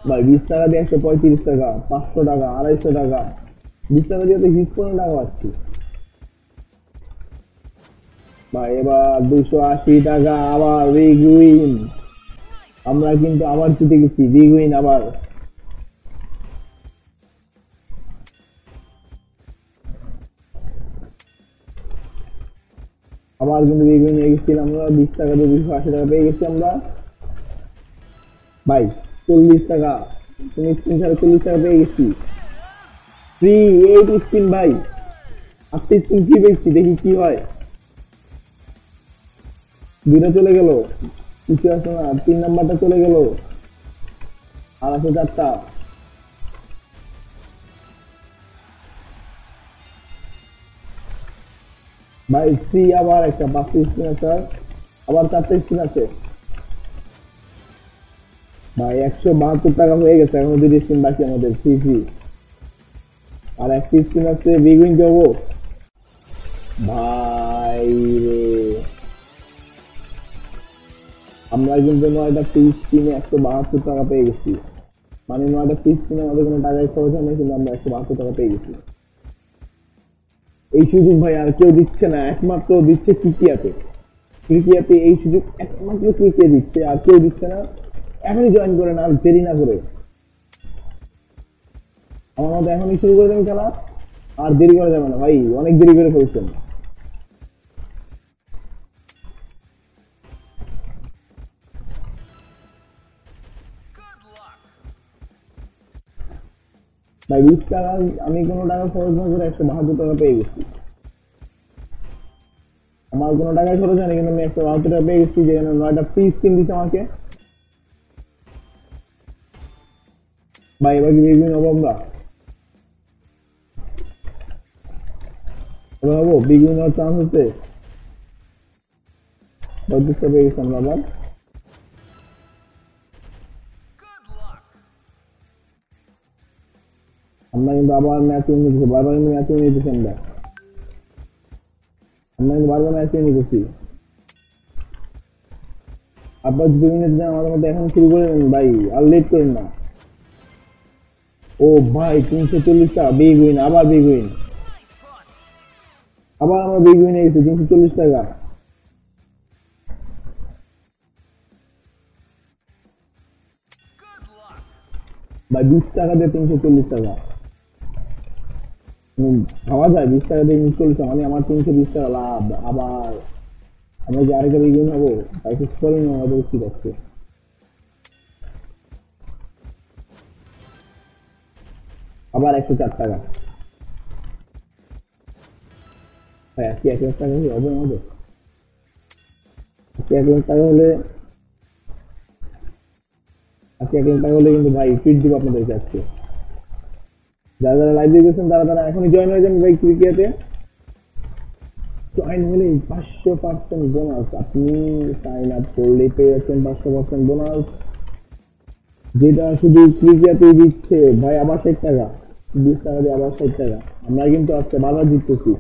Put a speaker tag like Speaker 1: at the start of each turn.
Speaker 1: ভাই 20 টাকা দিয়ে 135 টাকা, 500 টাকা, 250 টাকা, 20 টাকা দিয়ে তো হিট করে টাকা পাচ্ছি ভাই। এবার 280 টাকা আবার বিগ উইন। আমরা কিন্তু আবার জিতে গেছি, বিগ উইন আবার। আবার কিন্তু বিগ উইন হয়ে গেছিলাম আমরা, 20 টাকা দিয়ে 280 টাকা পেয়ে গেছি আমরা ভাই। 40 টাকা, তুমি স্পিন ছাড়া 40 টাকা পেয়ে গেছি ফ্রি। 8 স্পিন ভাই, 8 স্পিন কি পেয়েছি, দেখি কি হয়। দুইটা চলে গেল, কিছু আছে না, 3 নাম্বারটা চলে গেল, আর আছে 4টা ভাই। ফ্রি আবার একটা 5টা স্পিন আছে, আবার 4টা স্পিন আছে ভাই। 172 টাকা হয়ে গেছে, এখন 2টা স্পিন বাকি আমাদের ফ্রি ফ্রি। আর একটা স্পিন আছে, বিগ উইন যাবো ভাই রে। আমরা কিন্তু 9টা ফ্রি স্পিনে 172 টাকা পেয়ে গেছি, মানে 9টা ফ্রি স্পিনে আমাদের কোনো টাকাই খরচ হয় না, কিন্তু আমরা 172 টাকা পেয়ে গেছি। এই সুযোগ ভাই আর কেউ দিচ্ছে না, একমাত্র দিচ্ছে ক্রিকিয়াতে। ক্রিকিয়াতে এই সুযোগ একমাত্র ক্রিকিয়া দিচ্ছে, আর কেউ দিচ্ছে না। এখনই জয়েন করেন, আর দেরি না করে। আমার মতো এখনই শুরু করে দেন খেলা, আর দেরি করা যাবে না ভাই, অনেক দেরি করে ফেলছেন ভাই। 20 টাকা আমি কোনো টাকা খরচ না করে 172 টাকা পেয়ে গেছি। আমার কোনো টাকাই খরচ হয়নি, কিন্তু আমি 172 টাকা পেয়ে গেছি, যেখানে 9টা ফ্রি স্পিন দিচ্ছে আমাকে ভাই। এবার কি বিগ উইন হবো আমরা? এবার হবো বিগ উইন হওয়ার চান্স হচ্ছে। 32টা পেয়ে গেছি আমরা আবার। আমরা কিন্তু আবার ম্যাচ উইন নিতেছি, বারবার কিন্তু ম্যাচ উইন নিতেছি আমরা। আমরা কিন্তু বারবার ম্যাচ উইন নিতেছি। আবার 2 মিনিট যান আমাদের মধ্যে, এখন শুরু করে দেন ভাই, আর লেট করেন না। ও ভাই 340টা বিগ উইন, আবার বিগ উইন, আবার আমরা বিগ উইন গেছি 340 টাকা ভাই। 20 টাকা দিয়ে 340 টাকা ভাবা যায়? 20 টাকা দিয়ে 340 মানে আমার 320 টাকা লাভ। আবার আমরা যে আরেকটা বিগ উইন হবো তাই ঠিক করি না, আমাদের কি করছে। আবার 104 টাকা ভাই। আজকে 1 লাখ টাকা কি হবে আমাদের? আজকে 1 লাখ টাকা হলে, আজকে 1 লাখ টাকা হলে কিন্তু ভাই ট্রিট দিব আপনাদেরকে আজকে। যারা যারা লাইভ দেখেছেন তারা তারা এখনই জয়েন হয়ে যান ভাই ক্রিকেটে। জয়েন হলেই 500% বোনাস, আপনি সাইন আপ করলেই পেয়ে যাচ্ছেন 500% বোনাস, যেটা শুধু ক্রিকেটেই দিচ্ছে ভাই। আবার 60 টাকা, 20 টাকা দিয়ে আবার 60 টাকা। আমরা কিন্তু আজকে বারবার জিততেছি।